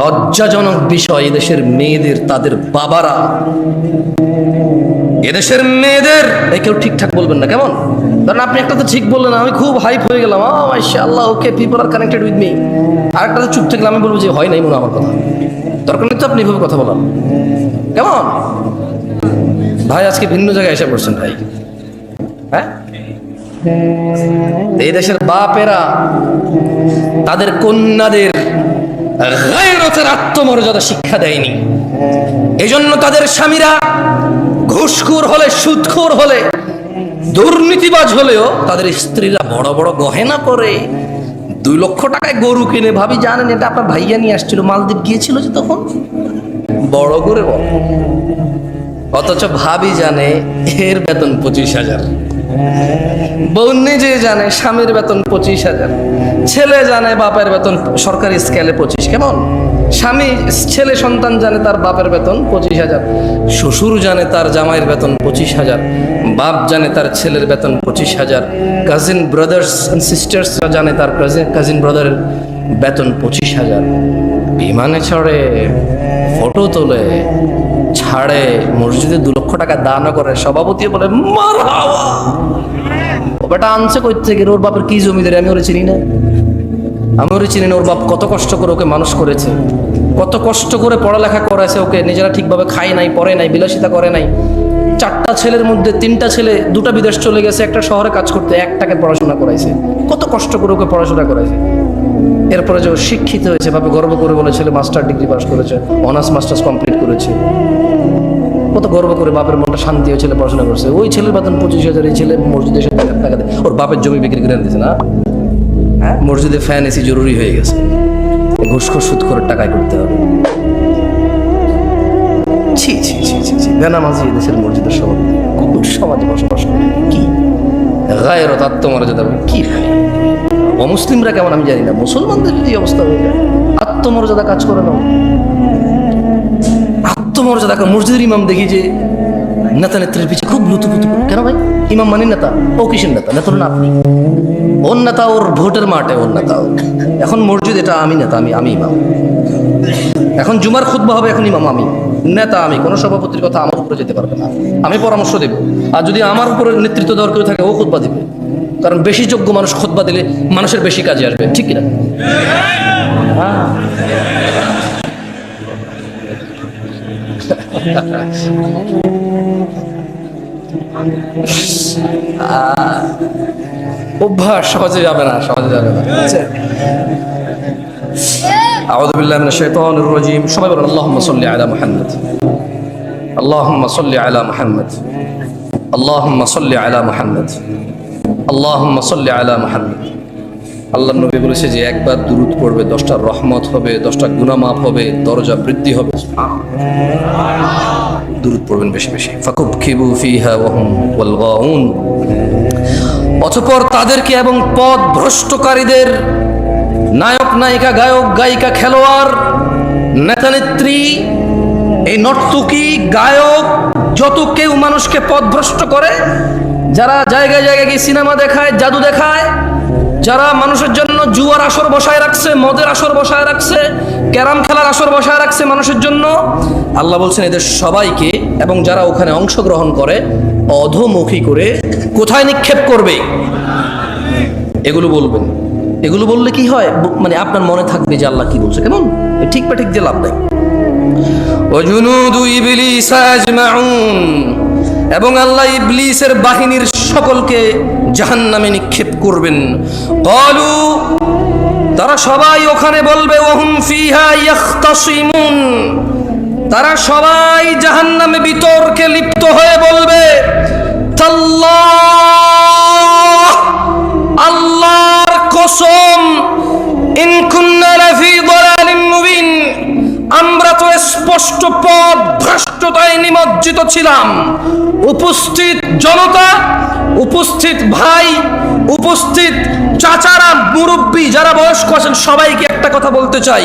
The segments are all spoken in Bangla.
লজ্জাজনক বিষয়, এদেশের মেয়েদের তাদের বাবারা, এদেশের মেয়েদের কেউ ঠিকঠাক বলবেন না, কেমন? কারণ আপনি একটা তো ঠিক বললেন, আমি খুব হাইপ হয়ে গেলাম, মাশাআল্লাহ, okay, people are connected with me. আর একটা চুপ থাকলে আমি বলবো যে হয় নাই মনে আমার কথা, দরকার নেই তো আপনি এভাবে কথা বলার, কেমন? ভাই আজকে ভিন্ন জায়গায় এসে পড়ছেন ভাই। হ্যাঁ, এই দেশের বাপেরা তাদের কন্যাদের গায়রতের আত্মমর্যাদা শিক্ষা দেয়নি। এজন্য তাদের স্বামীরা ঘুষখোর হলে, সুদখোর হলে, দুর্নীতিবাজ হলেও তাদের স্ত্রীরা বড় বড় গহেনা পরে, 2 লক্ষ টাকায় গরু কিনে। ভাবি জানেন এটা আপনার ভাইয়া নিয়ে আসছিল, মালদ্বীপ গিয়েছিল যে তখন, বড় করে বল। অথচ ভাবি জানে এর বেতন 25,000, বউ নিজে জানে স্বামীর বেতন 25,000, ছেলে জানে বাপের বেতন সরকারি স্কেলে 25, কেমন? স্বামী, ছেলে সন্তান জানে তার বাপের বেতন 25,000, শ্বশুর জানে তার জামাইয়ের বেতন 25,000, বাপ জানে তার ছেলের বেতন 25,000, কাজিন ব্রাদার্স এন্ড সিস্টার্স জানে তার কাজিন ব্রাদারের বেতন 25,000। বিমানে চড়ে, ফটো তোলে, ছাড়ে, মসজিদে 2 লক্ষ টাকা দান করে, সভাপতি বলে মারহাবা। ও বেটা আনছে কই থেকে? ওর বাপের কি জমিদারি আমি ওরে চিনি না, আমি ওরে চিনি না। ওর বাপ কত কষ্ট করে ওকে মানুষ করেছে, কত কষ্ট করে পড়ালেখা করাইছে ওকে, নিজেরা ঠিকভাবে খায় নাই, পড়ে নাই, বিলাসিতা করে নাই। 4টা ছেলের মধ্যে 3টা ছেলে, 2টা বিদেশ চলে গেছে, একটা শহরে কাজ করতে, একটাকে পড়াশোনা করাইছে, কত কষ্ট করে ওকে পড়াশোনা করাইছে। এরপরে যে শিক্ষিত হয়েছে, ভাবে গর্ব করে বলে ছেলে মাস্টার ডিগ্রি পাস করেছে, অনার্স মাস্টার্স কমপ্লিট করেছে, কত গর্ব করে বাপের মনটা শান্তি হয়ে ছেলে পড়াশোনা করছে। ওই ছেলের বেতন 25,000, এই ছেলে মসজিদে এসে টাকা দেয়, ওর বাপের জমি বিক্রি করে দিয়েছে না, হ্যাঁ, মসজিদে ফ্যান এসি জরুরি হয়ে গেছে, ঘুষখোর সুদখোরের টাকায় করতে হবে। ছি ছি ছি ছি ছি, বেনামাজি দেশের মসজিদের সভাপতি, কোন সমাজে বসবাস করে? কি গায়রত, আত্মমর্যাদা কি ভাই? অমুসলিমরা কেমন আমি জানি না, মুসলমানদের যদি অবস্থা হয়ে যায়, আত্মমর্যাদা কাজ করে না, আত্মমর্যাদা। মসজিদের ইমাম দেখি যে নেতা নেত্রীর পিছিয়ে খুব লুতুপুতু, কেন ভাই? ইমাম মানে নেতা, ও কিসের নেতা? নেতা না আপনি, ওর নেতা ওর ভোটের মাঠে, ওর নেতা। এখন মসজিদ এটা আমি নেতা, আমি ইমাম। এখন জুমার খুতবা হবে, এখন ইমাম আমি, নেতা আমি, কোনো সভাপতির কথা আমার উপরে যেতে পারবে না, আমি পরামর্শ দেব। আর যদি আমার উপরে নেতৃত্ব দেওয়ার কেউ থাকে, ও খুতবা দেবে, কারণ বেশি যোগ্য মানুষ খুতবা দিলে মানুষের বেশি কাজে আসবে, ঠিক কিনা? অভ্যাস সহজে যাবে না, সহজে যাবে না। আউযু বিল্লাহি মিনাশ শাইতানির রাজীম। সবাই বলুন আল্লাহুম্মা সাল্লি আলা মুহাম্মদ, আল্লাহুম্মা সাল্লি আলা মুহাম্মদ, আল্লাহুম্মা সাল্লি আলা মুহাম্মদ, আল্লাহুম্মা সাল্লি আলা মুহাম্মদ। আল্লাহর নবী বলেছে যে একবার দুরূদ পড়বে 10টা রহমত হবে, 10টা গুনাহ মাফ হবে, দরজা বৃদ্ধি হবে। দুরূদ পড়বেন বেশি বেশি। ফাকুবকিবু ফিহা ওয়া হুম ওয়াল গাউন। অতঃপর তাদেরকে এবং পথ ভ্রষ্টকারীদের নায়ক নায়িকা, গায়ক গায়িকা, খেলোয়াড়, নেতা নেত্রী, এই নর্তকী, গায়ক, যত কেউ মানুষকে পথভ্রষ্ট করে, যারা জায়গায় জায়গায় গিয়ে সিনেমা দেখায়, জাদু দেখায়, যারা মানুষের জন্য জুয়ার আসর বসায় রাখছে, মদের আসর বসায় রাখছে, ক্যারাম খেলার আসর বসায় রাখছে মানুষের জন্য, আল্লাহ বলছেন এদের সবাইকে এবং যারা ওখানে অংশগ্রহণ করে অধোমুখী করে কোথায় নিক্ষেপ করবে? এগুলো বলবেন। এগুলো বললে কি হয়, মানে আপনার মনে থাকবে যে আল্লাহ কি বলছে, কেমন? ঠিক বা ঠিক যে লাভ নাই। ওয়াজুনুদু ইবলিস আজমাউন, এবং আল্লাহ ইবলিসের বাহিনীর সকলকে জাহান্নামে নিক্ষেপ করবেন। ক্বালু, তারা সবাই ওখানে বলবে, ওয়াহুম ফিহা ইয়াখতাসিমুন, তারা সবাই জাহান্নামে বিতর্কে লিপ্ত হয়ে বলবে, তাল্লাহ, আল্লাহর কসম, ইন কুন্না লাফি দালালিন মুবিন, আমরা তো স্পষ্ট পথ ভ্রষ্টতায় নিমজ্জিত ছিলাম। উপস্থিত জনতা, উপস্থিত ভাই, উপস্থিত চাচারা, মুরব্বী, যারা বয়স্ক আছেন, সবাইকে একটা কথা বলতে চাই।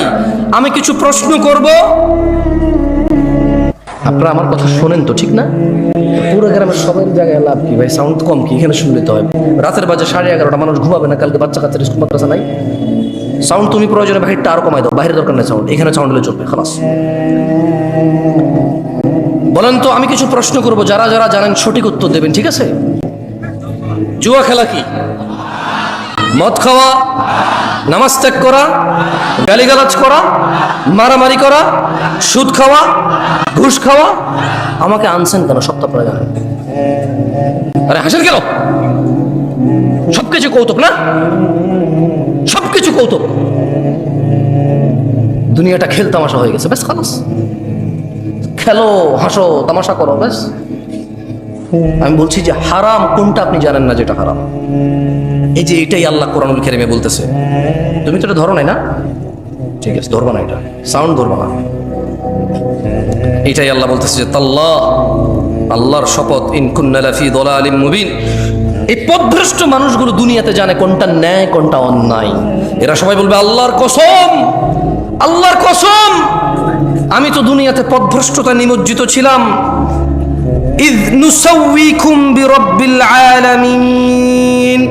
আমি কিছু প্রশ্ন করব, আপনারা আমার কথা শোনেন তো, ঠিক না? পুরো গ্রামের সবাই জায়গায় লাভ কি ভাই? সাউন্ড কম কি? এখানে শুনলে তো হয়। রাতের বাজে 11:30, মানুষ ঘুমাবে না, কালকে বাচ্চা কাচ্চার স্কুল মাদ্রাসা নাই। সাউন্ড তুমি প্রয়োজনে বাহিরটা আরো কমাই দাও, বাহিরের দরকার নেই সাউন্ড, এখানে সাউন্ড হলে চলবে, খালাস। বলেন তো, আমি কিছু প্রশ্ন করব, যারা যারা জানেন সঠিক উত্তর দেবেন, ঠিক আছে? জুয়া খেলা কি? মদ খাওয়া, নামাজ ত্যাগ করা, গালিগালাজ করা, মারামারি করা, সুদ খাওয়া, ঘুষ খাওয়া? আমাকে আনছেন কেন? সব তো আপনারা জানেন। আরে হাসেন কেন? সবকিছু কৌতুক না? সবকিছু কৌতুক। দুনিয়াটা খেল তামাশা হয়ে গেছে, ব্যাস খালাস। খেলো, হাসো, তামাশা করো, ব্যাস। আমি বলছি যে হারাম কোনটা আপনি জানেন না যেটা হারাম? এই যে এটাই আল্লাহ কোরআনুল কারীমে বলতেছে। তুমি তো এটা ধরো নাই না? ঠিক আছে, ধরবা না, এটা সাউন্ড ধরবা না। এটাই আল্লাহ বলতেছে যে তাল্লাহ, আল্লাহর শপথ, ইন কুন্না লাফি দালালিম মুবিন। এই পথভ্রষ্ট মানুষগুলো দুনিয়াতে জানে কোনটা ন্যায় কোনটা অন্যায়। এরা সবাই বলবে আল্লাহর কসম, আল্লাহর কসম, আমি তো দুনিয়াতে পথভ্রষ্টতা নিমজ্জিত ছিলাম। ইয নুসাউইকুম বিরাব্বিল আলামিন,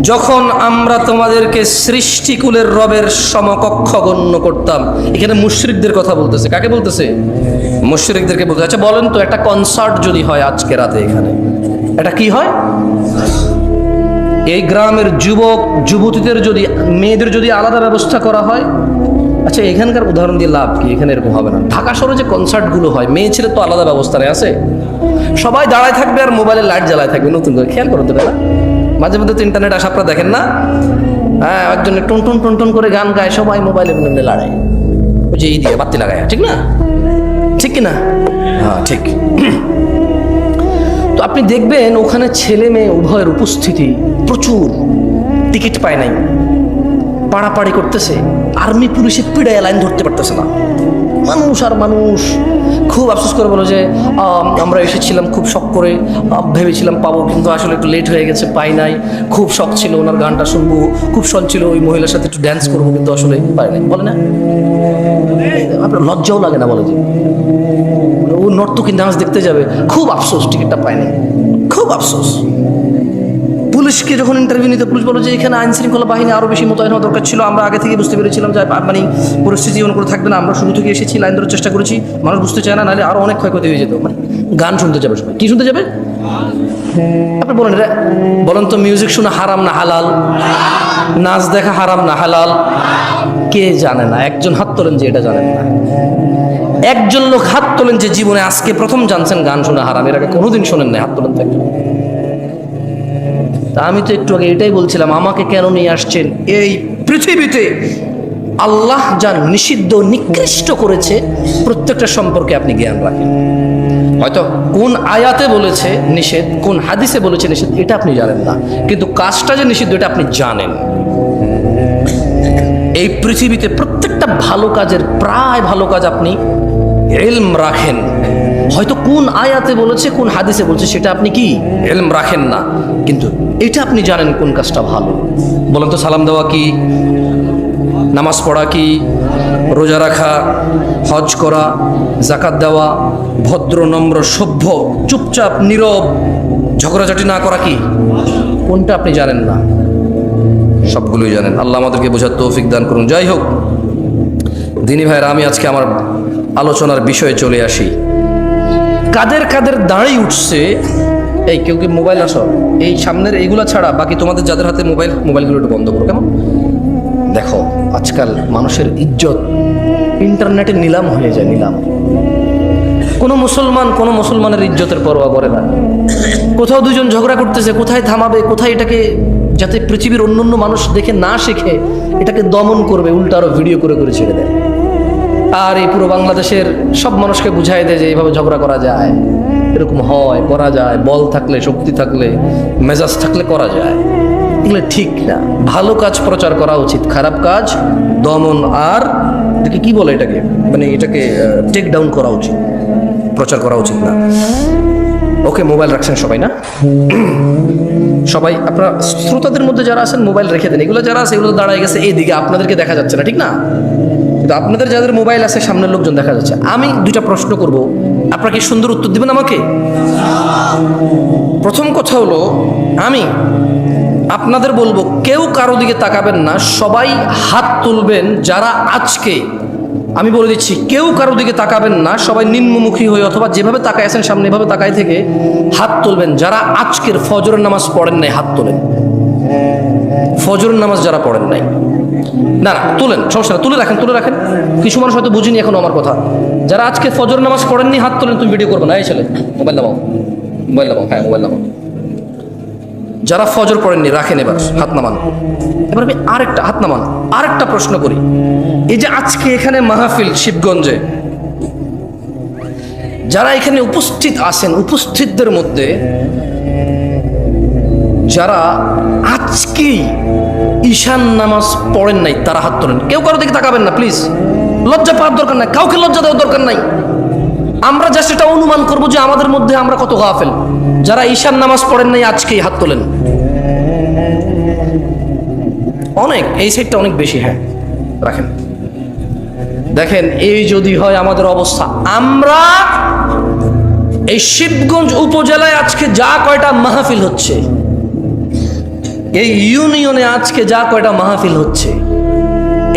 যখন আমরা তোমাদেরকে সৃষ্টিকুলের রবের সমকক্ষ গণ্য করতাম। এখানে মুশরিকদের কথা বলতেছে। কাকে বলতেছে? মুশরিকদেরকে বলতেছে। আচ্ছা বলেন তো, একটা কনসার্ট যদি হয় আজকে রাতে এখানে, এটা কি হয়? এই গ্রামের যুবক যুবতীদের যদি, মেয়েদের যদি আলাদা ব্যবস্থা করা হয়, আচ্ছা এখানকার উদাহরণ দিয়ে লাভ কি? এখানে এরকম হবে না। ঢাকা শহরে যে কনসার্টগুলো হয়, মেয়ে ছেলে তো আলাদা ব্যবস্থা নেই, আছে? সবাই দাঁড়ায় থাকবে আর মোবাইলে লাইট জ্বালায় থাকবে নতুন করে। খেয়াল করতে পারে না? মাঝে মধ্যে তো ইন্টারনেট আসা আপনারা দেখেন না? হ্যাঁ, একজনে টুন টুন টুন করে গান গায়, সবাই মোবাইলে লড়ায়, ওই যে এই দিয়ে বাতি লাগায়, ঠিক না? ঠিক কিনা? হ্যাঁ ঠিক। তো আপনি দেখবেন ওখানে ছেলে মেয়ে উভয়ের উপস্থিতি প্রচুর, টিকিট পায় নাই, পাড়াপাড়ি করতেছে, আর্মি পুলিশে পিড়ায় লাইন ধরতে পারতেছে না, মানুষ আর মানুষ। খুব আফসোস করে বলো যে আমরা এসেছিলাম খুব শখ করে, ভেবেছিলাম পাবো, কিন্তু আসলে একটু লেট হয়ে গেছে, পাই নাই। খুব শখ ছিল ওনার গানটা শুনবো, খুব শখ ছিল ওই মহিলার সাথে একটু ড্যান্স করবো, কিন্তু আসলে পাই নাই। বলে না, আপনার লজ্জাও লাগে না? বলে যে ও নর্তকী ডান্স দেখতে যাবে, খুব আফসোস টিকিটটা পায় নাই, খুব আফসোস। পুলিশকে যখন ইন্টারভিউ নিতে, পুলিশ বলো যে এখানে আইন শৃঙ্খলা বাহিনী আরও বেশি মোতায়েন হওয়া দরকার ছিল, আমরা আগে থেকে বুঝতে পেরেছিলাম যে মানে পরিস্থিতি এমন করে থাকবে না, আমরা শুরু থেকে এসেছি, লাইন ধরার চেষ্টা করেছি, মানুষ বুঝতে চায় না, নাহলে আরও অনেক ক্ষয়ক্ষতি হয়ে যেত। মানে গান শুনতে যাবে সবাই, কি শুনতে যাবে? আপনি বলেন, বলেন তো, মিউজিক শোনা হারাম না হালাল? নাচ দেখা হারাম না হালাল? কে জানে না? একজন হাত তোলেন যে এটা জানেন না। একজন লোক হাত তোলেন যে জীবনে আজকে প্রথম জানছেন গান শোনা হারাম, এর আগে কোনোদিন শোনেন না, হাত তোলেন। থাকে তা আমি তো একটু আগে এটাই বলছিলাম, আমাকে কেন নিয়ে আসছেন এই পৃথিবীতে? আল্লাহ যা নিষিদ্ধ নিকৃষ্ট করেছে প্রত্যেকটা সম্পর্কে আপনি জ্ঞান রাখেন। হয়তো কোন আয়াতে বলেছে নিষেধ, কোন হাদিসে বলেছে নিষেধ, এটা আপনি জানেন না, কিন্তু কাজটা যে নিষিদ্ধ এটা আপনি জানেন। এই পৃথিবীতে প্রত্যেকটা ভালো কাজের, প্রায় ভালো কাজ আপনি ইলম রাখেন। হয়তো কোন আয়াতে বলেছে, কোন হাদিসে বলছে, সেটা আপনি কি ইলম রাখেন না, কিন্তু এটা আপনি জানেন কোন কাজটা ভালো। বলেন তো, সালাম দেওয়া কি? নামাজ পড়া কি? রোজা রাখা, হজ করা, যাকাত দেওয়া, ভদ্র নম্র সভ্য চুপচাপ নীরব ঝগড়াঝাটি না করা কি? কোনটা আপনি জানেন না? সবগুলোই জানেন। আল্লাহ আমাদেরকে বোঝার তৌফিক দান করুন। যাই হোক দিনী ভাইরা, আমি আজকে আমার আলোচনার বিষয়ে চলে আসি। কাদের কাদের দাঁড়িয়ে উঠছে? এই কেউ কি মোবাইল আসো, এই সামনের এইগুলা ছাড়া বাকি তোমাদের যাদের হাতে মোবাইলগুলো একটু বন্ধ করো, কেমন? দেখো আজকাল মানুষের ইজ্জত ইন্টারনেটে নিলাম হয়ে যায়, নিলাম। কোনো মুসলমানের ইজ্জতের পরোয়া করে না। কোথাও দুজন ঝগড়া করতেছে, কোথায় থামাবে, কোথায় এটাকে, যাতে পৃথিবীর অন্যান্য মানুষ দেখে না শেখে, এটাকে দমন করবে, উল্টা আরো ভিডিও করে করে ছেড়ে দেয়। আর এই পুরো বাংলাদেশের সব মানুষকে বুঝাই দেয় যে এইভাবে ঝগড়া করা যায়, এরকম হয়, করা যায়, বল থাকলে, শক্তি থাকলে, মেজাজ থাকলে করা যায়। এগুলো ঠিক না। ভালো কাজ প্রচার করা উচিত, খারাপ কাজ দমন, আর এটাকে কি বলে, এটাকে মানে এটাকে টেক ডাউন করা উচিত, প্রচার করা উচিত না। ওকে, মোবাইল রাখছেন সবাই না? সবাই আপনারা শ্রোতাদের মধ্যে যারা আছেন মোবাইল রেখে দেন। এগুলো যারা আছে এগুলো দাঁড়ায় গেছে এইদিকে, আপনাদেরকে দেখা যাচ্ছে না, ঠিক না? কিন্তু আপনাদের যাদের মোবাইল আছে সামনের লোকজন দেখা যাচ্ছে। আমি দুইটা প্রশ্ন করব, আপনারা কি সুন্দর উত্তর দিবেন আমাকে? প্রথম কথা হলো, আমি আপনাদের বলবো, কেউ কারো দিকে তাকাবেন না, সবাই হাত তুলবেন যারা আজকে, আমি বলে দিচ্ছি, কেউ কারো দিকে তাকাবেন না, সবাই নিম্নমুখী হয়ে অথবা যেভাবে তাকায় আছেন সামনে এভাবে তাকায় থেকে হাত তুলবেন যারা আজকের ফজরের নামাজ পড়েন নাই। হাত তোলেন ফজরের নামাজ যারা পড়েন নাই। না না, তুলেন, সমস্যা না, তুলে রাখেন। কিছু মানুষ হয়তো বুঝিনি এখনো আমার কথা। যারা আজকে ফজর নামাজ পড়েননি হাত তোলেন। তুমি ভিডিও করবে না, এই ছেলে মোবাইল নামাও, হ্যাঁ মোবাইল নামাও। যারা ফজর পড়েননি রাখেন, এবার হাত নামান। এবার আমি আরেকটা হাত নামান, আরেকটা প্রশ্ন করি। এই যে আজকে এখানে মাহফিল শিবগঞ্জে, যারা এখানে উপস্থিত আছেন, উপস্থিতদের মধ্যে যারা আজকেই ঈশান নামাজ পড়েন নাই তারা হাত তোলেন। কেউ কারো দিকে তাকাবেন না প্লিজ, লজ্জা পাওয়ার দরকার নাই, কাউকে লজ্জা দেওয়ার দরকার নাই। আমরা যা সেটা অনুমান করবো যে আমাদের মধ্যে আমরা কত গাফেল। যারা ঈশান নামাজ পড়েন নাই আজকেই হাত তোলেন। অনেক, এই সাইডটা অনেক বেশি, হ্যাঁ রাখেন। দেখেন, এই যদি হয় আমাদের অবস্থা, আমরা এই শিবগঞ্জ উপজেলায় আজকে যা কয়টা মাহফিল হচ্ছে, এই ইউনিয়নে আজকে যা কয়টা মাহফিল হচ্ছে,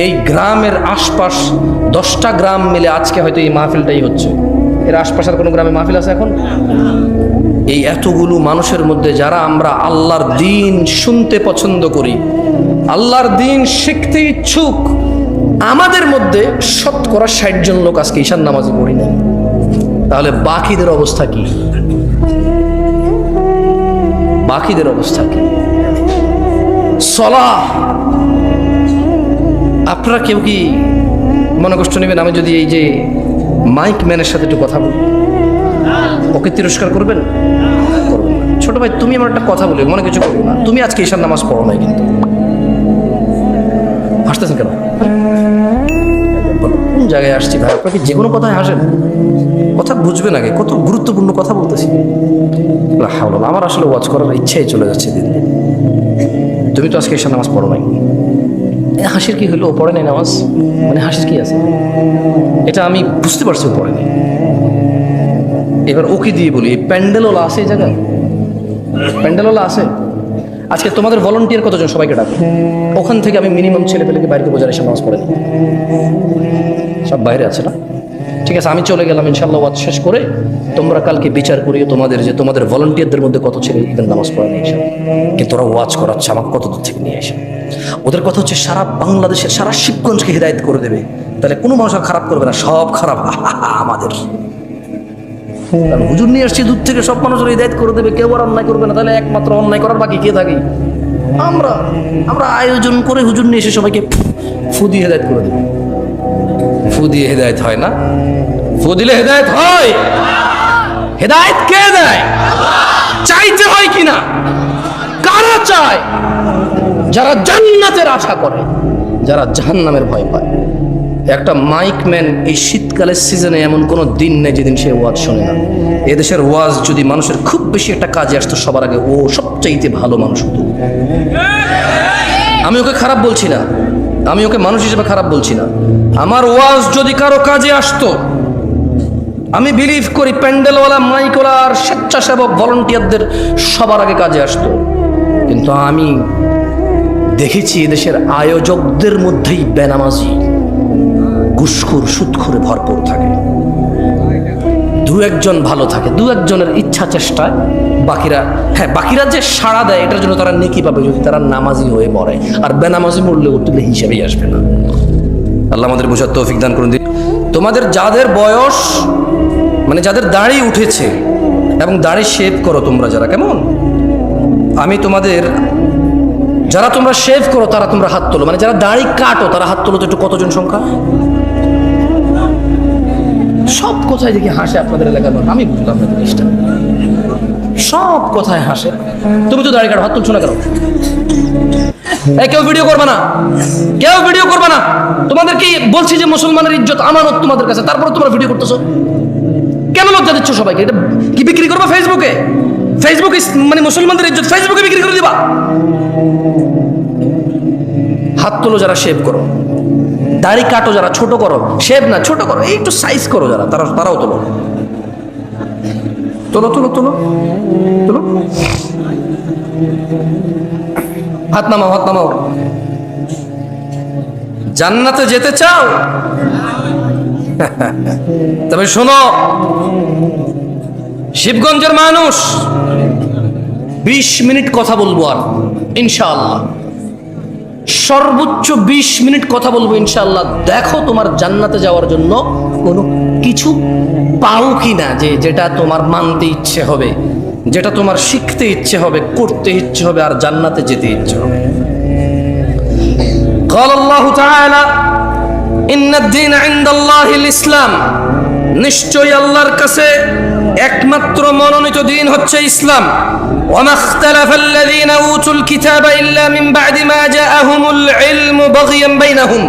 এই গ্রামের আশপাশ 10টা গ্রাম মিলে আজকে হয়তো এই মাহফিলটাই হচ্ছে। এর আশপাশের কোনো গ্রামে মাহফিল আছে এখন? এই এতগুলো মানুষের মধ্যে যারা আমরা আল্লাহর দ্বীন শুনতে পছন্দ করি, আল্লাহর দ্বীন শিখতে ইচ্ছুক, আমাদের মধ্যে শতকরা 60 জন লোক আজকে ঈশান নামাজে পড়ি নাই। তাহলে বাকিদের অবস্থা কি? বাকিদের অবস্থা কি? সলাহ, আপনারা কেউ কি মনে কষ্ট নেবেন আমি যদি এই যে মাইক ম্যানের সাথে একটু কথা বলি? ওকে তিরস্কার করবেন? করবেন না। ছোট ভাই, তুমি আমার একটা কথা বলি, মনে কিছু করবো না। তুমি আজকে ঈশান নামাজ পড়ো নাই, কিন্তু হাসতেছেন কেন? কোন জায়গায় আসছি ভাই? আপনাকে যে কোনো কথায় হাসেন, কথা বুঝবেন আগে, কত গুরুত্বপূর্ণ কথা বলতেছি। আমার আসলে ওয়াচ করার ইচ্ছাই চলে যাচ্ছে দিন দিন। তুমি তো আজকে ঈশান নামাজ পড়ো নাই, হাসির কি হলো? ও পড়ে নাই নামাজ, মানে হাসির কি আছে? এটা আমি বুঝতে পারছি ও পড়ে নাই। এবার ওকে দিয়ে বলি, প্যান্ডেলওয়ালা আছে এই জায়গায়? প্যান্ডেলওয়ালা আছে? আজকে তোমাদের ভলান্টিয়ার কতজন? সবাইকে ডাকো। ওখান থেকে আমি মিনিমাম ছেলে পেলেকে বাইরে বোঝার এসে নামাজ পড়ে নি। সব বাইরে আছে না? ঠিক আছে, আমি চলে গেলাম ইনশাল্লাহ। ওয়াজ শেষ করে তোমরা কালকে বিচার করিও তোমাদের, যে তোমাদের ভলান্টিয়ারদের মধ্যে কত ছেলে ইভেন নামাজ পড়ে নেই, কিন্তু ওরা ওয়াজ করাচ্ছে আমাকে কত দূর থেকে নিয়ে এসে। ওদের কথা হচ্ছে সারা বাংলাদেশের, সারা শিবগঞ্জকে হিদায়ত করে দেবে। তাহলে কোনো মানুষ আর খারাপ করবে না, সব খারাপ আমাদের। কারণ হুজুর নিয়ে আসছি দূর থেকে, সব মানুষের হিদায়ত করে দেবে, কেউ আর অন্যায় করবে না। তাহলে একমাত্র অন্যায় করার বাকি কে থাকে? আমরা আয়োজন করে হুজুর নিয়ে এসে সবাইকে ফু দিয়ে হেদায়ত করে দেবে। ফু দিয়ে হেদায়ত হয় না? ফু দিলে হেদায়ত হয়? হেদায়ত কে দেয়? চাইতে হয় কিনা? কারা চায়? যারা জান্নাতের আশা করে, যারা জাহান্নামের ভয় পায়। একটা মাইকম্যান এই শীতকালের সিজনে এমন কোনো দিন নেই যেদিন সে ওয়াজ শোনে না। এদেশের ওয়াজ যদি মানুষের খুব বেশি একটা কাজে আসতো, সবার আগে ও সবচাইতে ভালো মানুষ হতো। আমি ওকে খারাপ বলছি না, আমি ওকে মানুষ হিসেবে খারাপ বলছি না। আমার ওয়াজ যদি কারো কাজে আসতো, আমি বিলিভ করি প্যান্ডেলওয়ালা, মাইকওয়ালা আর স্বেচ্ছাসেবক ভলান্টিয়ারদের সবার আগে কাজে আসতো। কিন্তু আমি দেখেছি এদেশের আয়োজকদের মধ্যেই বেনামাজি, ঘুষখোর, সুদখোরে ভরপুর থাকে। দু একজন ভালো থাকে, দু একজনের ইচ্ছা চেষ্টায়, বাকিরা যে সাড়া দেয় এটার জন্য তারা নেকি পাবে যদি তারা নামাজি হয়ে মরে। আর বেনামাজি মরলে উঠলে হিসেবেই আসবে না। আল্লাহ আমাদের বোঝার তৌফিক দান করুন। তোমাদের যাদের বয়স, মানে যাদের দাড়ি উঠেছে এবং দাড়ি শেভ করো তোমরা, যারা কেমন, আমি তোমাদের, যারা তোমরা শেভ করো তারা তোমরা হাত তোলো। মানে যারা দাড়ি কাটো তারা হাত তোলো তো। একটু কতজন সংখ্যা? সব কথায় দেখি হাসে আপনাদের এলাকার মানুষ। আমি বুঝলাম না জিনিসটা, সব কথায় হাসে। তুমি তো দাড়ি কাটো, হাত তুলছো না কেন? কেউ ভিডিও করবে না, কেউ ভিডিও করবে না। তোমাদের কি বলছি যে মুসলমানের ইজ্জত আমানত তোমাদের কাছে, তারপরে তোমরা ভিডিও করতেছো কেন? লজ্জা দিচ্ছ সবাইকে। এটা কি বিক্রি করবা ফেসবুকে? ফেসবুকে মানে মুসলমানদের ইজ্জত ফেসবুকে বিক্রি করে দিবা? হাত তোলো যারা শেভ করো, দাড়ি কাটো যারা, ছোট করো, শেভ না ছোট করো, এই একটু সাইজ করো যারা, তারাও তোলো, তোলো তোলো তোলো তোলো। হাত নামাও, হাত নামাও। জান্নাতে যেতে চাও? তবে শোনো, শিবগঞ্জের মানুষ 20 মিনিট কথা বলবো, আর ইনশাআল্লাহ সর্বোচ্চ 20 মিনিট কথা বলবো ইনশাআল্লাহ। দেখো তোমার জান্নাতে যাওয়ার জন্য কোনো কিছু পাও কিনা, যেটা তোমার মানতে ইচ্ছে হবে, যেটা তোমার শিখতে ইচ্ছে হবে, করতে ইচ্ছে হবে, আর জান্নাতে যেতে ইচ্ছে হবে। قال الله تعالى إن الدين عند الله الإسلام, নিশ্চয়ই আল্লাহর কাছে একমাত্র মনোনীত দিন হচ্ছে ইসলাম। وما اختلف الذين أوتوا الكتاب إلا من بعد ما جاءهم العلم بغيا بينهم,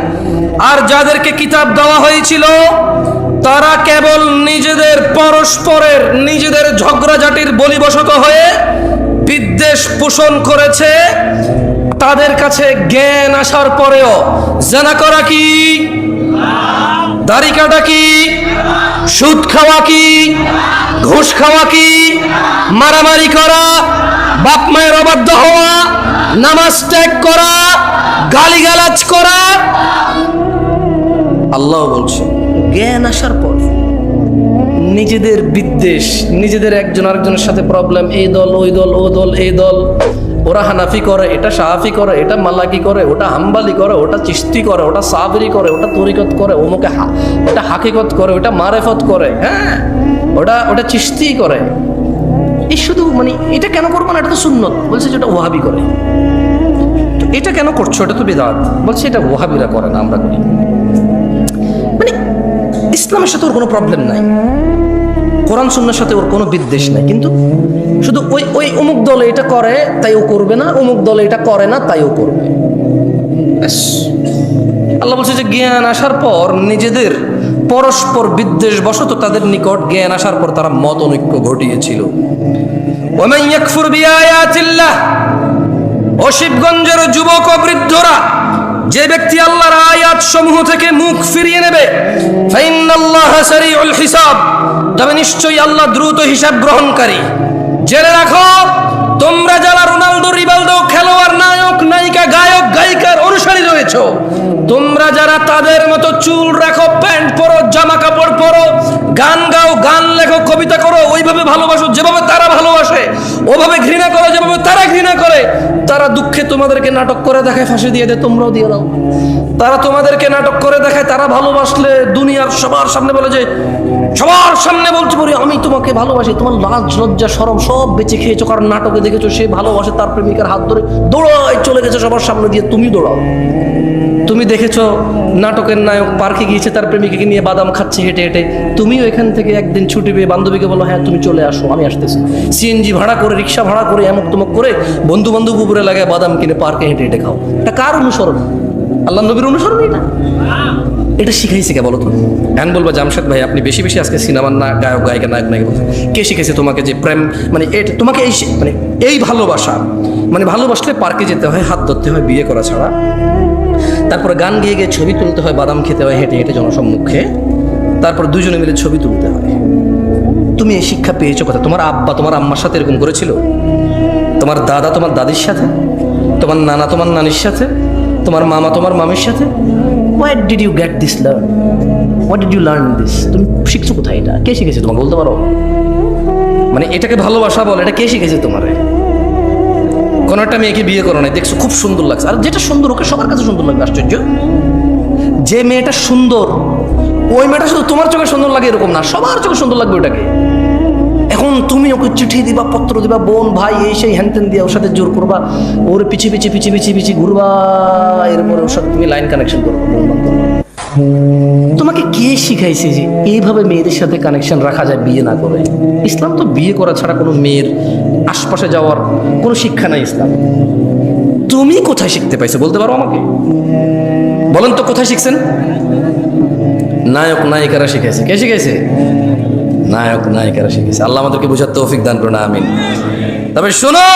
আর যাদেরকে কিতাব দেওয়া হয়েছিল তারা কেবল নিজেদের পরস্পরের নিজেদের ঝগড়াঝাটির বলিবশত হয়ে বিদ্বেষ পোষণ করেছে। তাদের কাছে জ্ঞান আসার পরেও জানা করা কি, দাড়ি কাটা কি, সুদ খাওয়া কি, ঘুষ খাওয়া কি, মারামারি করা, বাপ মায়ের অবাধ্য হওয়া, নামাজ ত্যাগ করা, গালিগালাজ করা। আল্লাহ বলছে জ্ঞান আসার পর নিজেদের বিদ্বেষ, নিজেদের একজন আরেকজনের সাথে প্রবলেম, এই দল ওই দল, ও দল এই দল, ওরা হানাফি করে, এটা শাহাফি করে, এটা মালাকি করে, ওটা হাম্বালি করে, ওটা চিশতি করে, ওটা সাবরি করে, ওটা তরিকত করে, ওমুকে ওটা হাকিকত করে, ওটা মারেফত করে, হ্যাঁ ওটা চিশতি করে। এই শুধু মানে এটা কেন করবো না, এটা তো সুন্নত, বলছে যেটা ওয়াহাবি করে। তো এটা কেন করছো, এটা তো বিদআত, বলছে এটা ওয়াহাবিরা করে না, আমরা করি। মানে ইসলামের সাথে ওর কোনো প্রবলেম নাই, কোরআন সুন্নাহর সাথে ওর কোনো বিদ্বেষ নাই, কিন্তু শুধু ওই অমুক দলে এটা করে তাই ও করবে না, অমুক দলে এটা করে না তাই ও করবে। আল্লাহ বলছে যে জ্ঞান আসার পর নিজেদের পরস্পর বিদ্বেষ বশত তাদের নিকট জ্ঞান আসার পর তারা মত অনৈক্য ঘটিয়েছিল। ওয়ামান ইয়াকফুর বিআয়াতিল্লাহ, ও শিবগঞ্জের যুবক ও বৃদ্ধরা, যে ব্যক্তি আল্লাহর আয়াত সমূহ থেকে মুখ ফিরিয়ে নেবে, ফাইন্নাল্লাহা সারিউল হিসাব, তবে নিশ্চয়ই আল্লাহ দ্রুত হিসাব গ্রহণকারী। জেনে রাখো, তোমরা যারা রোনালদো, রিভালদো, খেলোয়াড়, নায়ক, নায়িকা, গায়ক, গায়িকার অনুসারী রয়েছো, তোমরা যারা তাদের মতো চুল রাখো, প্যান্ট পরো, জামা কাপড় পরো, গান গাও, গান লেখো, কবিতা করো, ওইভাবে ভালোবাসো যেভাবে তারা ভালোবাসে, ওভাবে ঘৃণা করো যেভাবে তারা ঘৃণা করে, তারা দুঃখে তোমাদেরকে নাটক করে দেখায়, ফাঁসি দিয়ে দেয়, তোমরাও দিয়ে দাও। তারা তোমাদেরকে নাটক করে দেখায়, তারা ভালোবাসলে দুনিয়ার সবার সামনে বলে যে, সবার সামনে বলতে পারি আমি তোমাকে ভালোবাসি, তোমার লাজ লজ্জা শরম সব বেঁচে খেয়েছো, কারণ নাটকে দেখেছো সে ভালোবাসে, তার প্রেমিকার হাত ধরে দৌড়ায় চলে গেছে সবার সামনে দিয়ে, তুমি দৌড়াও। তুমি দেখেছো নাটকের নায়ক পার্কে গিয়েছে, তার প্রেমিকাকে নিয়ে বাদাম খাচ্ছে হেঁটে হেঁটে, তুমিও এখান থেকে একদিন ছুটি পেয়ে বান্ধবীকে বলো, হ্যাঁ তুমি চলে আসো, আমি আসতেছি। সিএনজি ভাড়া করে, রিক্সা ভাড়া করে, এমক তমক করে বন্ধু বান্ধব উপরে লাগায় বাদাম কিনে পার্কে হেঁটে হেঁটে খাও। এটা কার অনুসরণ? আল্লাহ নবীর অনুসরণ? এটা শিখাইছে কে বলো তো? এখন বলবো জামশেদ ভাই আপনি বেশি বেশি আজকে সিনেমার না গায়ক গায়িকা নায়ক নায়িকা বলছেন। কে শিখেছে তোমাকে যে প্রেম মানে এটা তোমাকে এই মানে এই ভালোবাসা, মানে ভালোবাসলে পার্কে যেতে হয়, হাত ধরতে হয়, বিয়ে করা ছাড়া, তারপরে গান গেয়ে গিয়ে ছবি তুলতে হয়, বাদাম খেতে হয় হেঁটে হেঁটে জনসম্মুখে, তারপর দুজনে মিলে ছবি তুলতে হয়। তুমি এই শিক্ষা পেয়েছো কথা? তোমার আব্বা তোমার আম্মার সাথে এরকম করেছিল? তোমার দাদা তোমার দাদির সাথে? তোমার নানা তোমার নানির সাথে? তোমার মামা তোমার মামির সাথে? Where did you get this learn? What did you learn this? তুমি শিখছো কোথায় এটা? কে শিখেছে তোমাকে বলতে পারো? মানে এটাকে ভালোবাসা বল, এটা কে শিখেছে তোমারে? কোন একটা মেয়েকে বিয়ে করো নাই, দেখছো খুব সুন্দর লাগছে, আর যেটা সুন্দর ওকে সবার কাছে সুন্দর লাগবে। আশ্চর্য, যে মেয়েটা সুন্দর ওই মেয়েটা শুধু তোমার চোখে সুন্দর লাগে এরকম না, সবার চোখে সুন্দর লাগবে ওটাকে। এখন তুমি ওকে চিঠি দিবা, পত্র দিবা, বোন ভাই এই সেই হ্যানতেন দিয়ে ওর সাথে জোর করবা, ওর পিছিয়ে পিছিয়ে পিছিয়ে পিছিয়ে পিছিয়ে ঘুরবা, এরপরে ওর সাথে তুমি লাইন কানেকশন করবা। তোমাকে কে শিখাইছে যে এইভাবে মেয়েদের সাথে কানেকশন রাখা যায় বিয়ে না করে? ইসলাম তো বিয়ে করা ছাড়া কোনো মেয়ের আশপাশে যাওয়ার কোনো শিক্ষা নাই ইসলাম। তুমি কোথায় শিখতে পাইছো বলতে পারো আমাকে? বলেন তো কোথায় শিখছেন? নায়ক নায়িকারা শিখাইছে। কে শিখাইছে? নায়ক নায়িকারা শিখেছে। আল্লাহ আমাদেরকে বুঝার তৌফিক দান করুন, আমিন। তবে শোনো,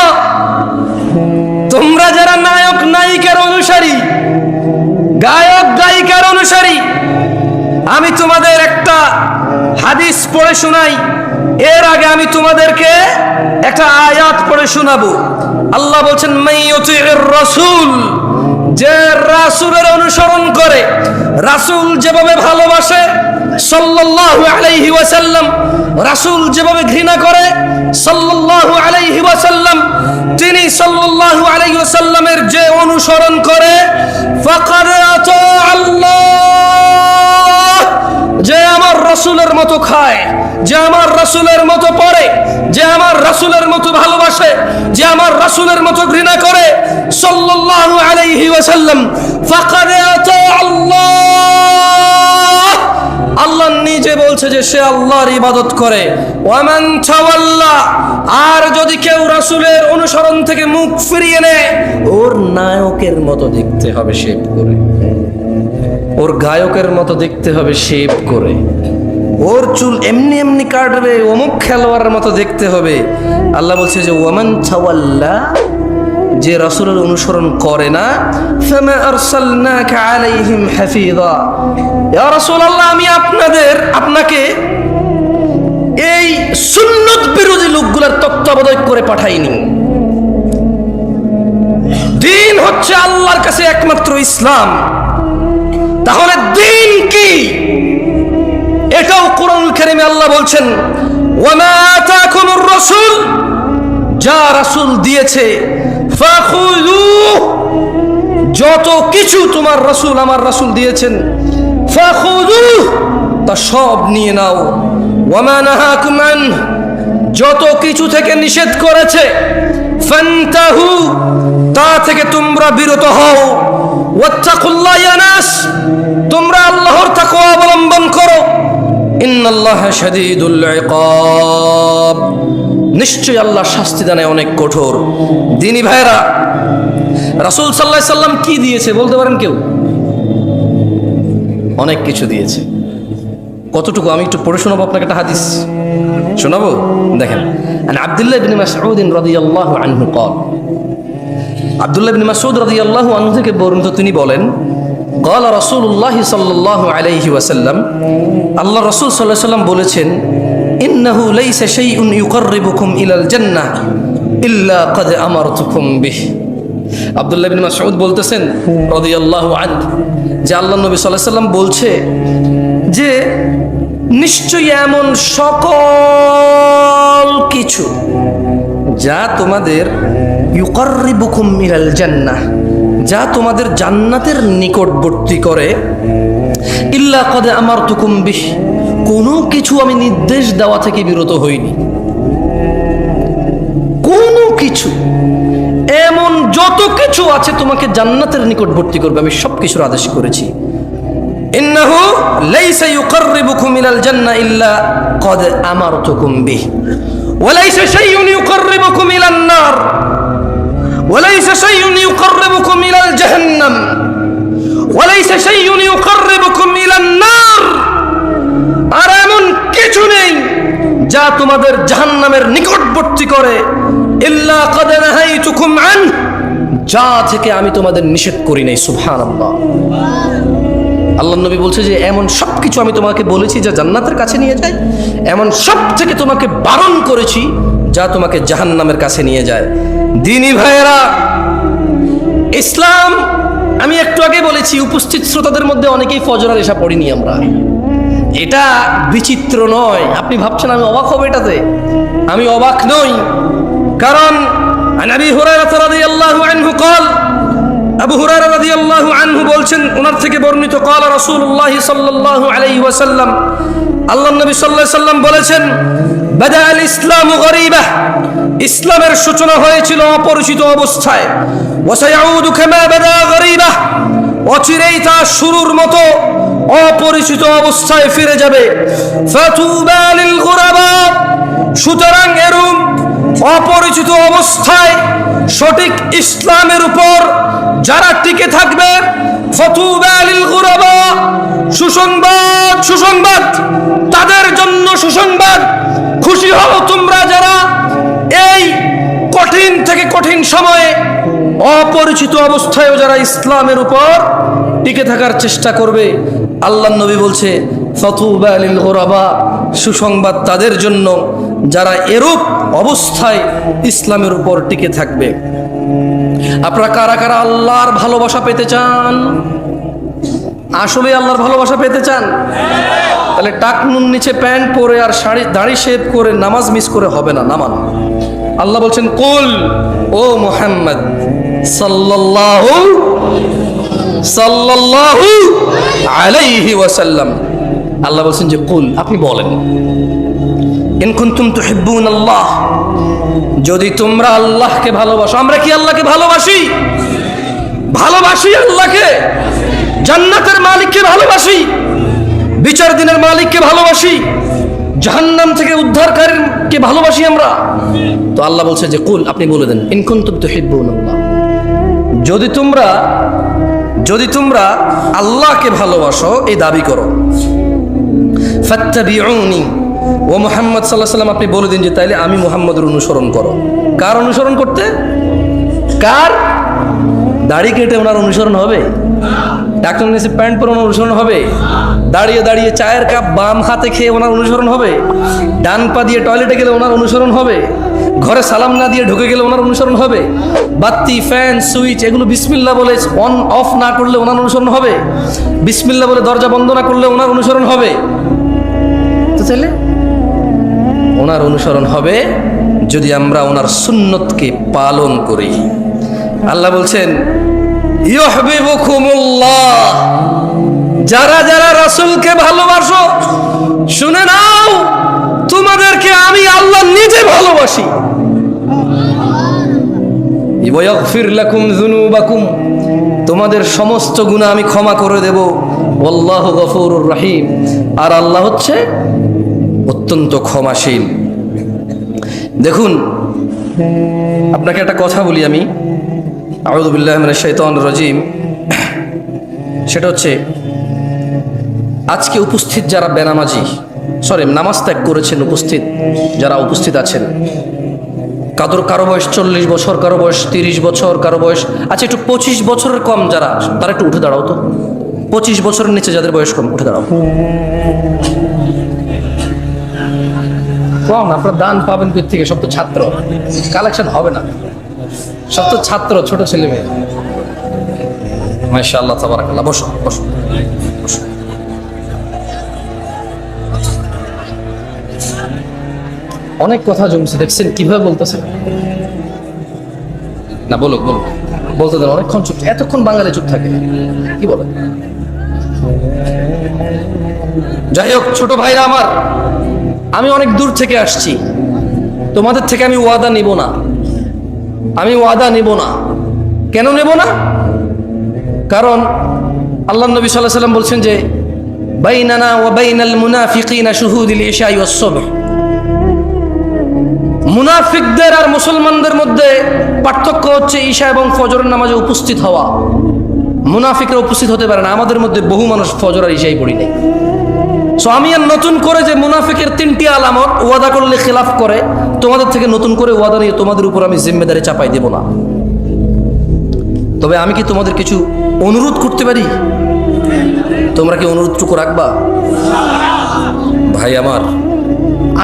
তোমরা যারা নায়ক নায়িকার অনুসারী, গায়ক গায়িকার অনুসারী, আমি তোমাদের একটা হাদিস পড়ে শোনাই। এর আগে আমি তোমাদেরকে একটা আয়াত পড়ে শোনাবো। আল্লাহ বলছেন মাইয়ুতির রাসূল, যে রাসূলের অনুসরণ করে, রাসূল যেভাবে ভালোবাসে সাল্লাল্লাহু আলাইহি ওয়াসাল্লাম, রাসূল যেভাবে ঘৃণা করে সাল্লাল্লাহু আলাইহি ওয়াসাল্লাম, তিনি সাল্লাল্লাহু আলাইহি ওয়াসাল্লামের যে অনুসরণ করে ফাকাদ আতা আল্লাহ, যে আমার রাসূলের মতো খায়, যে আমার রাসূলের মতো পড়ে, যে আমার রাসূলের মতো ভালোবাসে, যে আমার রাসূলের মতো ঘৃণা করে সাল্লাল্লাহু আলাইহি ওয়াসাল্লাম, ফাকাদ আতা আল্লাহ, আল্লাহ নিজে বলছে যে সে আল্লাহর ইবাদত করে। ওয়ামান তাওয়াল্লা, আর যদি কেউ রাসূলের অনুসরণ থেকে মুখ ফিরিয়ে নেয়, ওর নায়কের মতো দেখতে হবে শেভ করে, ওর গায়কের মতো দেখতে হবে শেভ করে, ওর চুল এমনি এমনি কাটবে, অমুক খেলোয়াড়ের মতো দেখতে হবে। আল্লাহ বলছে যে ওয়ামান তাওয়াল্লা, যে রাসূলের অনুসরণ করে না, ফামা আরসালনাকা আলাইহিম হাফিযা, ইয়া রাসূলুল্লাহ আমি আপনাকে এই সুন্নত বিরোধী লোকগুলোর তত্ত্বাবধায়ক করে পাঠাইনি। দ্বীন হচ্ছে আল্লাহর কাছে একমাত্র ইসলাম, তাহলে দ্বীন কি? এটাও কোরআনুল কারীমে আল্লাহ বলছেন ওয়ামা আতাকুমুর রাসূল, যা রাসূল দিয়েছে ফাখুযুহু, যত কিছু তোমার রাসূল আমার রাসূল দিয়েছেন, ফাখুযুহু, তা সব নিয়ে নাও। ওয়ামা নাহাকুম আন, যত কিছু থেকে নিষেধ করেছে, ফান্তাহু, তা থেকে তোমরা বিরত হও। ওয়াত্তাকুল্লাহ ইয়া নাস, তোমরা আল্লাহর তাকওয়া অবলম্বন করো। ইন্নাল্লাহা শাদীদুল ইকাব, নিশ্চয় আল্লাহ শাস্তি দানে অনেক কঠোর। দিনী ভাইরা, রাসূল সাল্লাল্লাহু আলাইহি সাল্লাম কি দিয়েছে বলতে পারেন কেউ? অনেক কিছু দিয়েছে। কতটুকু আমি একটু পড়ে শোনাবো আপনাকে, একটা হাদিস শোনাবো। দেখেন, আন আব্দুল্লাহ ইবনে মাসউদ রাদিয়াল্লাহু আনহু قال, আব্দুল্লাহ ইবনে মাসউদ রাদিয়াল্লাহু আনহু থেকে বর্ণিত, তিনি বলেন قال রাসূলুল্লাহ সাল্লাল্লাহু আলাইহি ওয়াসাল্লাম, আল্লাহ রাসূল সাল্লাল্লাহু আলাইহি ওয়াসাল্লাম বলেছেন, ইন্নাহু লাইসা শাইউন ইউকাররিবুকুম ইলাল জান্নাহ ইল্লা ক্বাদ আমারতুকুম বিহি। আব্দুল্লাহ ইবনে মাসউদ বলতেছেন রাদিয়াল্লাহু আনহু যে আল্লাহ নবী সাল্লাল্লাহু আলাইহি ওয়াসাল্লাম বলছে যে নিশ্চয়ই এমন সকল কিছু যা তোমাদের ইউকাররিবুকুম ইলাল জান্নাহ, যা তোমাদের জান্নাতের নিকটবর্তী করে, ইল্লা ক্বাদ আমারতুকুম বিহি, কোনো কিছু আমি নির্দেশ দেওয়া থেকে বিরত হইনি। কোনো কিছু, এমন যত কিছু আছে তোমাকে জান্নাতের নিকটবর্তী করবে, আমি সব কিছুর আদেশ করেছি। ইন্নাহু লাইসা ইউকাররিবুকুম ইলাল জান্নাহ ইল্লা ক্বাদ আমারতুকুম বিহি ওয়া লাইসা শাইউন ইউকাররিবুকুম ইলান নার ওয়া লাইসা শাইউন ইউকাররিবুকুম ইলাল জাহান্নাম ওয়া লাইসা শাইউন ইউকাররিবুকুম ইলান নার, আর এমন কিছু নেই যা তোমাদের জাহান্নামের নিকটবর্তী করে, ইল্লা ক্বাদ নাহাইতুকুম আন, যা থেকে আমি তোমাদের নিষেধ করি নাই। সুবহানাল্লাহ। আল্লাহ নবী বলছে যে এমন সব কিছু আমি তোমাকে বলেছি যা জান্নাতের কাছে নিয়ে যায়, এমন সব থেকে তোমাকে বারণ করেছি যা তোমাকে জাহান্নামের কাছে নিয়ে যায়। দিনী ভাইয়েরা, ইসলাম, আমি একটু আগে বলেছি উপস্থিত শ্রোতাদের মধ্যে অনেকেই ফজর আর এশা পড়িনি আমরা। এটা বিচিত্র নয়, আপনি ভাবছেন আমি অবাক হব এটাতে, আমি অবাক নই। কারণ আবু হুরায়রা রাদিয়াল্লাহু আনহু قال, আবু হুরায়রা রাদিয়াল্লাহু আনহু বলছেন, ওনার থেকে বর্ণিত, قال রাসূলুল্লাহ সাল্লাল্লাহু আলাইহি ওয়াসাল্লাম, আল্লাহর নবী সাল্লাল্লাহু আলাইহি ওয়াসাল্লাম বলেছেন, বাদা আল ইসলামু গরীবা, ইসলামের সূচনা হয়েছিল অপরিচিত অবস্থায়, ওয়া সায়াউদু কামা বাদা গরীবা, অচিরেই তা শুরুর মতো অপরিচিত অবস্থায় ফিরে যাবে। ফাতুবা লিল গুরাবা, সুতরাং এরূপ অপরিচিত অবস্থায় সঠিক ইসলামের উপর যারা টিকে থাকবে, ফাতুবা লিল গুরাবা, সুসংবাদ, সুসংবাদ তাদের জন্য সুসংবাদ, খুশি হও তোমরা যারা এই কঠিন থেকে কঠিন সময়ে অপরিচিত অবস্থায়ও যারা ইসলামের উপর টিকে থাকার চেষ্টা করবে। আল্লাহ নবী বলছে ফাতুবা লিল গুরাবা, সুসংবাদ তাদের জন্য যারা এরূপ অবস্থায় ইসলামের উপর টিকে থাকবে। আপনারা কারা কারা আল্লাহর ভালোবাসা পেতে চান? আসলে আল্লাহর ভালোবাসা পেতে চান? তাহলে টাকনুন নিচে প্যান্ট পরে আর দাড়ি শেভ করে নামাজ মিস করে হবে না, নামান। আল্লাহ বলছেন কুল ও মুহাম্মদ সাল্লাল্লাহু আলাইহি ওয়াসাল্লাম, আল্লাহ বলছেন যে কুল, আপনি বলেন, ইন কুনতুম তুহিব্বুনাল্লাহ, যদি তোমরা আল্লাহকে ভালোবাসো। আমরা কি আল্লাহকে ভালোবাসি? ভালোবাসি আল্লাহকে, জান্নাতের মালিককে ভালোবাসি, বিচার দিনের মালিককে ভালোবাসি, জাহান্নাম থেকে উদ্ধারকারীকে ভালোবাসি আমরা। তো আল্লাহ বলছে যে কুল, আপনি বলে দেন, ইন কুনতুম তুহিব্বুনাল্লাহ, যদি তোমরা আল্লাহকে ভালোবাসো, এই দাবি করো, ফাত্তাবিউনি, ও মুহাম্মদ সাল্লাল্লাহু আলাইহি ওয়াসাল্লাম, আপনি বলে দিন যে তাইলে আমি মুহাম্মদের অনুসরণ করো। কার অনুসরণ করতে? কার? দাড়ি কেটে ওনার অনুসরণ হবে? ডাক্তার নিচে প্যান্ট পরে ওনার অনুসরণ হবে? দাঁড়িয়ে দাঁড়িয়ে চায়ের কাপ বাম হাতে খেয়ে ওনার অনুসরণ হবে? ডান পা দিয়ে টয়লেটে গেলে ওনার অনুসরণ হবে? ঘরে সালাম না দিয়ে ঢুকে গেলে ওনার অনুসরণ হবে? বাতি, ফ্যান, সুইচ এগুলো বিসমিল্লাহ বলে অন অফ না করলে ওনার অনুসরণ হবে? বিসমিল্লাহ বলে দরজা বন্ধ না করলে ওনার অনুসরণ হবে? তো তাহলে ওনার অনুসরণ হবে যদি আমরা ওনার সুন্নতকে পালন করি। আল্লাহ বলছেন ইউহিব্বুকুমুল্লাহ, যারা যারা রাসূলকে ভালোবাসো শুনে নাও, তোমাদেরকে আমি আল্লাহ নিজে ভালোবাসি। ওয়াগফির লাকুম যুনুবাকুম, তোমাদের সমস্ত গুনাহ আমি ক্ষমা করে দেব। আল্লাহু গফুরুর রহিম, আর আল্লাহ হচ্ছে অত্যন্ত ক্ষমাশীল। দেখুন, আপনাকে একটা কথা বলি আমি, আউযু বিল্লাহি মিনাশ শাইতানির রাজিম। সেটা হচ্ছে, আজকে উপস্থিত যারা বেনামাজি, নামাজ ত্যাগ করেছেন, যারা উপস্থিত আছেন, কারো বয়স 40 বছর, কারো বয়স 30 বছর, কারো বয়স, আচ্ছা একটু 25 বছরের কম যারা, তারা একটু উঠে দাঁড়াও তো। 25 বছরের নিচে যাদের বয়স কম, উঠে দাঁড়াও। কম, আপনার দান পাবেন কোথা থেকে? সব তো ছাত্র, কালেকশন হবে না, সব তো ছাত্র, ছোট ছেলে মেয়ে। মাশাআল্লাহ, তাবারাকাল্লাহ। বসো বসো বসো। অনেক কথা জমছে, দেখছেন কিভাবে বলতেছে না? বলুক বলুক, বলতে দেন। অনেকক্ষণ চুপ, এতক্ষণ বাঙালি চুপ থাকে, কি বলে? যাই হোক, ছোট ভাইরা আমার, আমি অনেক দূর থেকে আসছি, তোমাদের থেকে আমি ওয়াদা নিব না। আমি ওয়াদা নিব না। কেন নেব না? কারণ আল্লাহ নবী সাল্লাল্লাহু আলাইহি ওয়াসাল্লাম বলছেন যে বাইনানা ওয়া বাইনাল মুনাফিকিনা শুহুদুল ইশা ওয়াস সুবহ, মুনাফিকদের আর মুসলমানদের মধ্যে পার্থক্য হচ্ছে ঈশা এবং ফজরের নামাজে উপস্থিত হওয়া। মুনাফিকরা উপস্থিত হতে পারে না, আমাদের মধ্যে বহু মানুষ ফজর আর ঈশাই পড়ি নাই। সো আমি আর নতুন করে যে মুনাফিকের 3টি আলামত, ওয়াদা করলে খিলাফ করে, তোমাদের থেকে নতুন করে ওয়াদা নিয়ে তোমাদের উপর আমি জিম্মেদারি চাপাই দেব না। তবে আমি কি তোমাদের কিছু অনুরোধ করতে পারি? তোমরা কি অনুরোধটুকু রাখবা? ভাই আমার,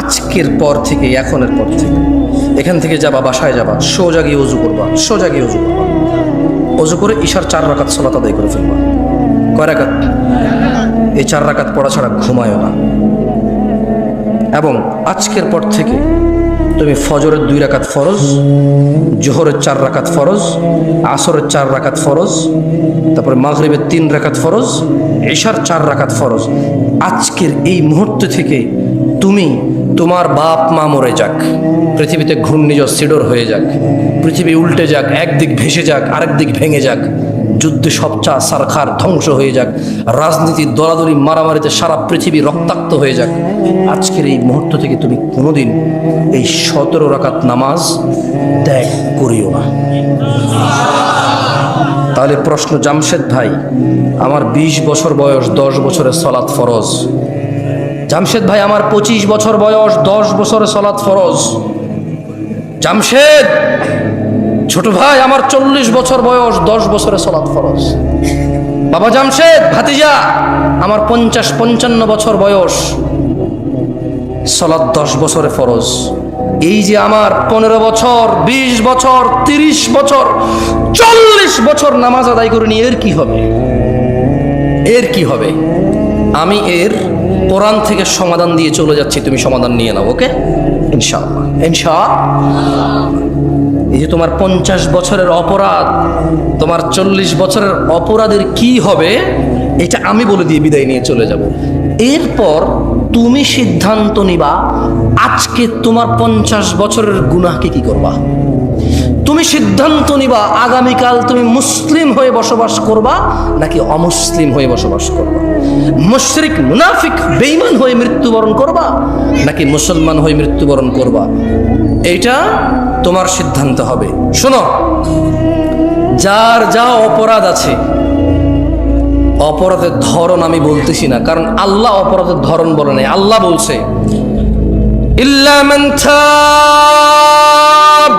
আজকের পর থেকে, এখনের পর থেকে, এখান থেকে যাবা, বাসায় যাবা, সোজা গিয়ে অজু করবা, সোজা গিয়ে অজু করবা, অজু করে ঈশার 4 রাকাত সালাত আদায় করে ফেলবা। কয় রাকাত? এই 4 রাকাত পড়া ছাড়া ঘুমায়ও না। এবং আজকের পর থেকে তুমি ফজরের 2 রাকাত ফরজ, জোহরের 4 রাকাত ফরজ, আসরের 4 রাকাত ফরজ, তারপরে মাগরিবের 3 রাকাত ফরজ, ঈশার 4 রাকাত ফরজ। আজকের এই মুহূর্ত থেকে তুমি, তোমার বাপ মা মরে যাক, পৃথিবীতে ঘূর্ণিঝড় সিডর হয়ে যাক, পৃথিবী উল্টে যাক, একদিক ভেসে যাক, আরেক দিক ভেঙে যাক, যুদ্ধে সবচা সারখার ধ্বংস হয়ে যাক, রাজনীতির দলাদলি মারামারিতে সারা পৃথিবী রক্তাক্ত হয়ে যাক, আজকের এই মুহূর্ত থেকে তুমি কোনোদিন এই 17 রাকাত নামাজ ত্যাগ করিও না। তাহলে প্রশ্ন, জামশেদ ভাই, আমার 20 বছর বয়স, 10 বছরের সলাৎ ফরজ। জামশেদ ভাই, আমার 25 বছর বয়স, 10 বছরের সলাৎ ফরজ। জামশেদ, ছোট ভাই, আমার 40 বছর বয়স, 10 বছরের সলাৎ ফরজ। বাবা জামশেদ, ভাতিজা, আমার 50-55 বছর বয়স, সালাত 10 বছরে ফরজ। এই যে আমার 15 বছর, 20 বছর, 30 বছর, 40 বছর নামাজ আদায় করিনি, এর কি হবে? এর কি হবে? আমি এর কোরআন থেকে সমাধান দিয়ে চলে যাচ্ছি, তুমি সমাধান নিয়ে নাও, ওকে? ইনশাআল্লাহ, ইনশাআল্লাহ। এই যে তোমার 50 বছরের অপরাধ, তোমার 40 বছরের অপরাধের কি হবে, এটা আমি বলে দিয়ে বিদায় নিয়ে চলে যাব। এরপর তুমি সিদ্ধান্ত নিবা আজকে তোমার 50 বছরের গুনাহকে কি করবা। তুমি সিদ্ধান্ত নিবা আগামীকাল তুমি মুসলিম হয়ে বসবাস করবা নাকি অমুসলিম হয়ে বসবাস করবা, মুশরিক মুনাফিক বেঈমান হয়ে মৃত্যুবরণ করবা নাকি মুসলমান হয়ে মৃত্যুবরণ করবা। এইটা তোমার সিদ্ধান্ত হবে। শোনো, যার যা অপরাধ আছে, অপরাধের ধরন আমি বলতেছি না, কারণ আল্লাহ অপরাধের ধরন বলে নাই। আল্লাহ বলছে ইল্লা মান তাব,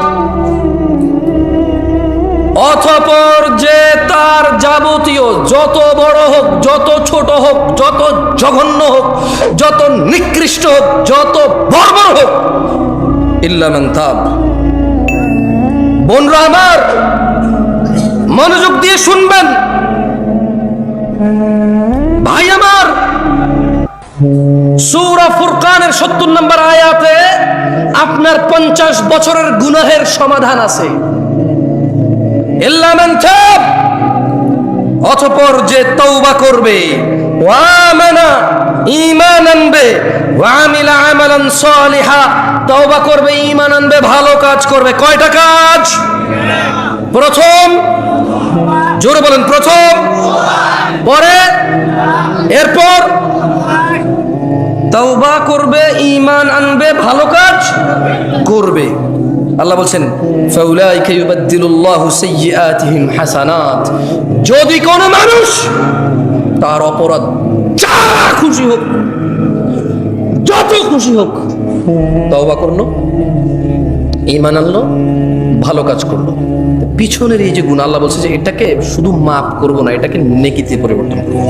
অতঃপর যে তার যাবতীয় যত বড় হোক, যত ছোট হোক, যত জঘন্য হোক, যত নিকৃষ্ট হোক, যত বর্বর হোক, ইল্লা মান তাব। বোনরা আমার মনোযোগ দিয়ে শুনবেন, ভাই আমার, সূরা ফুরকানের 70 নম্বর আয়াতে আপনার 50 বছরের গুনাহের সমাধান আছে। ইল্লা মান তাব, অতঃপর যে তওবা করবে, ওয়া আমানা, ঈমান আনবে, ওয়া আমিলা আমালান সালিহা, তওবা করবে, ঈমান আনবে, ভালো কাজ করবে। কয়টা কাজ? প্রথম, জোরে বলেন, প্রথম, পরে, এরপর তওবা করবে, ঈমান আনবে, ভালো কাজ করবে। আল্লাহ বলছেন ফাউলাইকা ইউবাদদিলুল্লাহু সাইয়্যাতিহিম হাসানাত। যদি কোন মানুষ তার অপরাধ যা খুশি হোক, যত খুশি হোক, তওবা করলো, ঈমান আনলো, ভালো কাজ করলো, পিছনের এই যে গুনাহ, আল্লাহ বলছে যে এটাকে শুধু মাফ করবো না, এটাকে নেকিতে পরিবর্তন করবো।